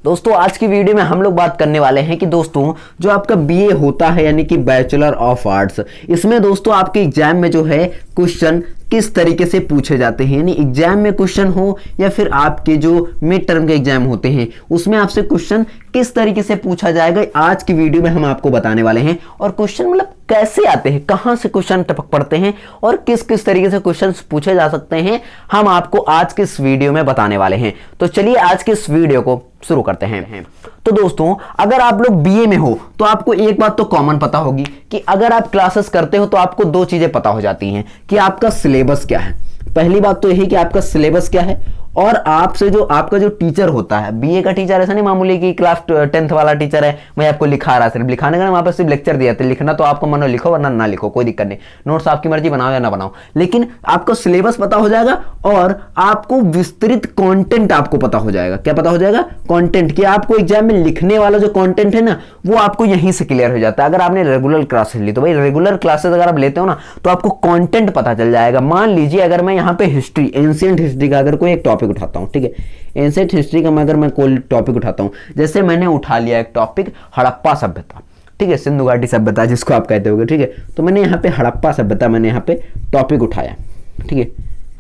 दोस्तों आज की वीडियो में हम लोग बात करने वाले हैं कि दोस्तों जो आपका बीए होता है यानी कि बैचलर ऑफ आर्ट्स, इसमें दोस्तों आपके एग्जाम में जो है क्वेश्चन किस तरीके से पूछे जाते हैं, यानी एग्जाम में क्वेश्चन हो या फिर आपके जो मिड टर्म के एग्जाम होते हैं उसमें आपसे क्वेश्चन किस तरीके से पूछा जाएगा आज की वीडियो में हम आपको बताने वाले हैं। और क्वेश्चन मतलब कैसे आते हैं, कहां से क्वेश्चन टपक पड़ते हैं और किस किस तरीके से क्वेश्चन पूछे जा सकते हैं, हम आपको आज के इस वीडियो में बताने वाले हैं। तो चलिए आज के इस वीडियो को शुरू करते हैं। तो दोस्तों अगर आप लोग बीए में हो तो आपको एक बात तो कॉमन पता होगी कि अगर आप क्लासेस करते हो तो आपको दो चीजें पता हो जाती हैं कि आपका सिलेबस क्या है। पहली बात तो यही कि आपका सिलेबस क्या है और आपसे जो आपका जो टीचर होता है, बीए का टीचर ऐसा नहीं मामूली कि क्लास 10th वाला टीचर है मैं आपको लिखा रहा, सिर्फ लिखाने का वहां पर सिर्फ लेक्चर दिया था, लिखना तो आपको मनो लिखो वरना ना लिखो, कोई दिक्कत नहीं, नोट्स आपकी मर्जी बनाओ या ना बनाओ, लेकिन आपको सिलेबस पता हो जाएगा और आपको विस्तृत कंटेंट आपको पता हो जाएगा। क्या पता हो जाएगा? कंटेंट, कि आपको एग्जाम में लिखने वाला जो कंटेंट है ना वो आपको यहीं से क्लियर हो जाता है। अगर आपने रेगुलर क्लासेस ली तो भाई रेगुलर क्लासेस अगर आप लेते हो ना तो आपको कंटेंट पता चल जाएगा। मान लीजिए अगर मैं यहाँ पे हिस्ट्री, एंशिएंट हिस्ट्री का अगर कोई एक टॉपिक उठाता हूँ, ठीक है, एंशिएंट हिस्ट्री का अगर मैं कोई टॉपिक उठाता हूँ, जैसे मैंने उठा लिया एक टॉपिक हड़प्पा सभ्यता, ठीक है, सिंधु घाटी सभ्यता जिसको आप कहते होगे, ठीक है, तो मैंने यहाँ पे हड़प्पा सभ्यता मैंने यहाँ पे टॉपिक उठाया, ठीक है,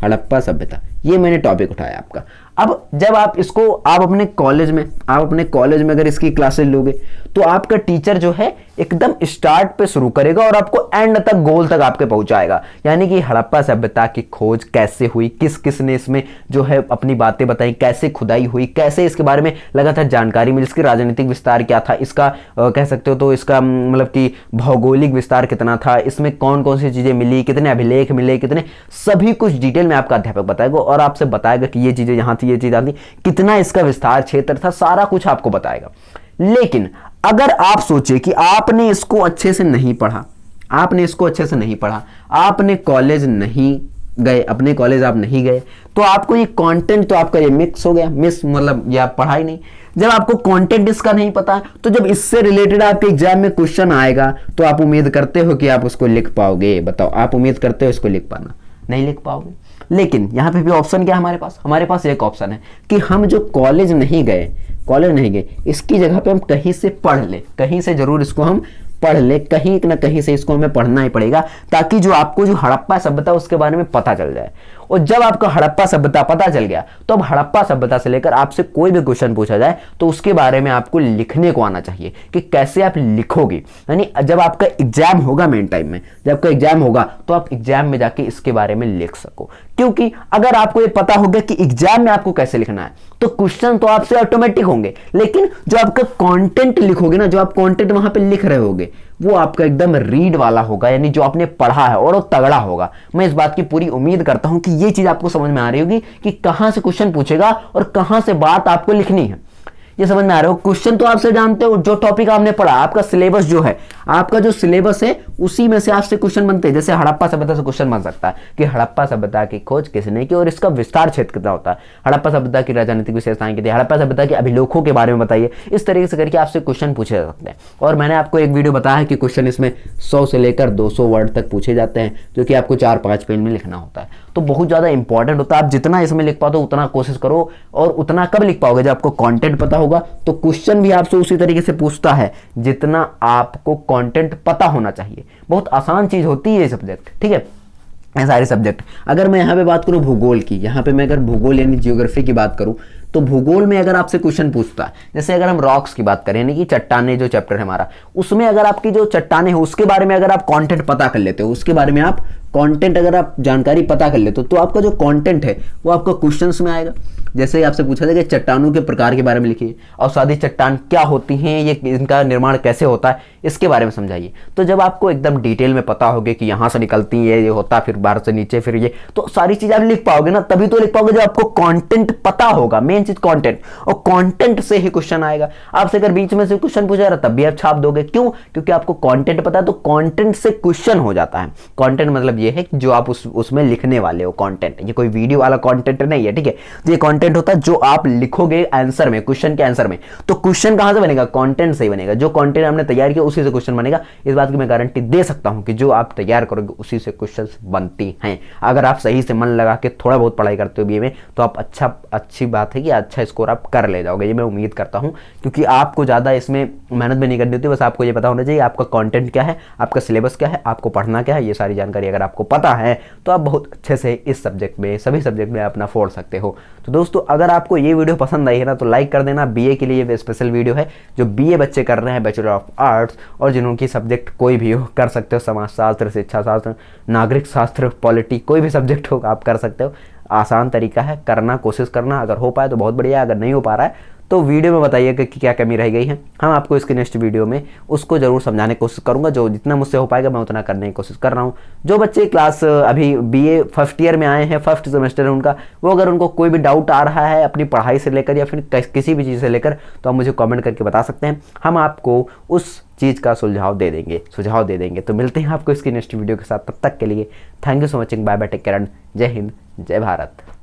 हड़प्पा सभ्यता ये मैंने टॉपिक उठाया आपका। अब जब आप इसको आप अपने कॉलेज में अगर इसकी क्लासेस लोगे तो आपका टीचर जो है एकदम स्टार्ट पे शुरू करेगा और आपको एंड तक, गोल तक आपके पहुंचाएगा। यानी कि हड़प्पा सभ्यता की खोज कैसे हुई, किस किस ने इसमें जो है अपनी बातें बताई, कैसे खुदाई हुई, कैसे इसके बारे में लगातार जानकारी मिली, इसकी राजनीतिक विस्तार क्या था, इसका कह सकते हो तो इसका मतलब कि भौगोलिक विस्तार कितना था, इसमें कौन कौन सी चीजें मिली, कितने अभिलेख मिले, कितने, सभी कुछ डिटेल में आपका अध्यापक बताएगा और आपसे बताएगा कि ये चीजें यहाँ थी, ये चीज आती, कितना इसका विस्तार क्षेत्र था, सारा कुछ आपको बताएगा। लेकिन अगर आप सोचे कि आपने इसको अच्छे से नहीं पढ़ा, आपने कॉलेज नहीं गए, अपने कॉलेज आप नहीं गए, तो आपको ये कंटेंट तो आपका ये मिक्स हो गया, मतलब ये आप पढ़ा ही नहीं। जब आपको कंटेंट इसका नहीं पता है तो जब इससे रिलेटेड आपके एग्जाम में क्वेश्चन आएगा तो आप उम्मीद करते हो कि आप उसको लिख पाओगे? बताओ, आप उम्मीद करते हो इसको लिख पाना? नहीं लिख पाओगे। लेकिन यहाँ पे भी ऑप्शन क्या है हमारे पास एक ऑप्शन है कि हम जो कॉलेज नहीं गए इसकी जगह पे हम कहीं से पढ़ ले, कहीं से जरूर इसको हम पढ़ ले, कहीं ना कहीं से इसको हमें पढ़ना ही पड़ेगा ताकि जो आपको जो हड़प्पा सभ्यता उसके बारे में पता चल जाए। और जब आपको हड़प्पा सभ्यता पता चल गया तो अब हड़प्पा सभ्यता से लेकर आपसे कोई भी क्वेश्चन पूछा जाए तो उसके बारे में आपको लिखने को आना चाहिए कि कैसे आप लिखोगे। यानी जब आपका एग्जाम होगा, मेन टाइम में जब आपका एग्जाम होगा तो आप एग्जाम में जाके इसके बारे में लिख सको। क्योंकि अगर आपको ये पता हो गया कि एग्जाम में आपको कैसे लिखना है तो क्वेश्चन तो आपसे ऑटोमेटिक होंगे, लेकिन जो आपका कंटेंट लिखोगे ना, जो आप कंटेंट वहां पे लिख रहे होगे वो आपका एकदम रीड वाला होगा, यानी जो आपने पढ़ा है और वो तगड़ा होगा। मैं इस बात की पूरी उम्मीद करता हूं कि ये चीज आपको समझ में आ रही होगी कि कहां से क्वेश्चन पूछेगा और कहां से बात आपको लिखनी है। ये समझ में आ रहा हो? क्वेश्चन तो आपसे जानते हो, जो टॉपिक आपने पढ़ा, आपका सिलेबस जो है, आपका जो सिलेबस है उसी में से आपसे क्वेश्चन बनते हैं। जैसे हड़प्पा सभ्यता से क्वेश्चन बन सकता है कि हड़प्पा सभ्यता की खोज किसने की और इसका विस्तार क्षेत्र कितना होता है, हड़प्पा सभ्यता की राजनीतिक विशेषताएं क्या थी, हड़प्पा सभ्यता के अभिलेखों के बारे में बताइए। इस तरीके से करके आपसे क्वेश्चन पूछे जा सकते हैं। और मैंने आपको एक वीडियो बताया है कि क्वेश्चन इसमें 100 से लेकर 200 वर्ड तक पूछे जाते हैं, जो कि आपको 4-5 पेज में लिखना होता है। तो बहुत ज्यादा इंपॉर्टेंट होता है। आप जितना इसमें लिख पाओ उतना कोशिश करो, और उतना कब लिख पाओगे? जब आपको कंटेंट पता होगा। तो क्वेश्चन भी आपसे उसी तरीके से पूछता है जितना आपको कंटेंट पता होना चाहिए। बहुत आसान चीज होती है ये सब्जेक्ट, ठीक है, सारे सब्जेक्ट। अगर मैं यहाँ पे बात करूँ भूगोल की, यहाँ पे मैं अगर भूगोल यानी जियोग्राफी की बात करूँ तो भूगोल में अगर आपसे क्वेश्चन पूछता है, जैसे अगर हम रॉक्स की बात करें यानी कि चट्टाने, जो चैप्टर है हमारा, उसमें अगर आपकी जो चट्टाने हो उसके बारे में अगर आप कंटेंट पता कर लेते हो, उसके बारे में आप कंटेंट अगर आप जानकारी पता कर लेते हो तो आपका जो कंटेंट है वो आपका क्वेश्चंस में आएगा। जैसे आपसे पूछा जाएगा चट्टानों के प्रकार के बारे में लिखिए, अवसादी चट्टान क्या होती हैं, ये इनका निर्माण कैसे होता है, इसके बारे में समझाइए। तो जब आपको एकदम डिटेल में पता होगा कि यहाँ से निकलती है, ये होता है, फिर बाहर से नीचे, फिर ये, तो सारी चीज आप लिख पाओगे ना, तभी तो लिख पाओगे जब आपको कंटेंट पता होगा। मेन चीज कंटेंट, और कंटेंट से ही क्वेश्चन आएगा। आपसे अगर बीच में से क्वेश्चन पूछा जा रहा तब भी आप छाप दोगे। क्यों? क्योंकि आपको कंटेंट पता है, तो कंटेंट से क्वेश्चन हो जाता है। कंटेंट मतलब ये है कि जो आप उसमें लिखने वाले हो कंटेंट, ये कोई वीडियो वाला कंटेंट नहीं है, ठीक है। ये कंटेंट कंटेंट होता है जो आप लिखोगे आंसर में, क्वेश्चन के आंसर में। तो क्वेश्चन कहां से बनेगा, कंटेंट से ही बनेगा। जो कंटेंट हमने तैयार किया उसी से क्वेश्चन बनेगा। इस बात की मैं गारंटी दे सकता हूं कि जो आप तैयार करोगे उसी से क्वेश्चन बनती हैं। अगर आप सही से मन लगा के थोड़ा बहुत पढ़ाई करते हो बीए में, तो आप अच्छी बात है कि अच्छा स्कोर आप कर ले जाओगे, ये मैं उम्मीद करता हूं। क्योंकि आपको ज़्यादा इसमें मेहनत भी नहीं करनी होती, बस आपको ये पता होना चाहिए आपका कंटेंट क्या है, आपका सिलेबस क्या है, आपको पढ़ना क्या है। ये सारी जानकारी अगर आपको पता है तो आप बहुत अच्छे से इस सब्जेक्ट में, सभी सब्जेक्ट में अपना फोड़ सकते हो। तो दोस्तों अगर आपको ये वीडियो पसंद आई है ना, तो लाइक कर देना। बीए के लिए ये स्पेशल वीडियो है जो बीए बच्चे कर रहे हैं, बैचलर ऑफ आर्ट्स, और जिन्होंने सब्जेक्ट कोई भी हो कर सकते हो, समाजशास्त्र, शिक्षा शास्त्र, नागरिक शास्त्र, पॉलिटी, कोई भी सब्जेक्ट हो आप कर सकते हो। आसान तरीका है, करना, कोशिश करना। अगर हो पाए तो बहुत बढ़िया है, अगर नहीं हो पा रहा है तो वीडियो में बताइएगा कि क्या कमी रह गई है। हम आपको इसके नेक्स्ट वीडियो में उसको जरूर समझाने की कोशिश करूंगा। जो जितना मुझसे हो पाएगा मैं उतना करने की कोशिश कर रहा हूं। जो बच्चे क्लास अभी बीए फर्स्ट ईयर में आए हैं, फर्स्ट सेमेस्टर है उनका, वो अगर उनको कोई भी डाउट आ रहा है अपनी पढ़ाई से लेकर या फिर किसी भी चीज़ से लेकर, तो आप मुझे कॉमेंट करके बता सकते हैं। हम आपको उस चीज़ का सुझाव दे देंगे। तो मिलते हैं आपको इसकी नेक्स्ट वीडियो के साथ। तब तक के लिए thank you so much. Bye bye, take care, Jai Hind, जय भारत।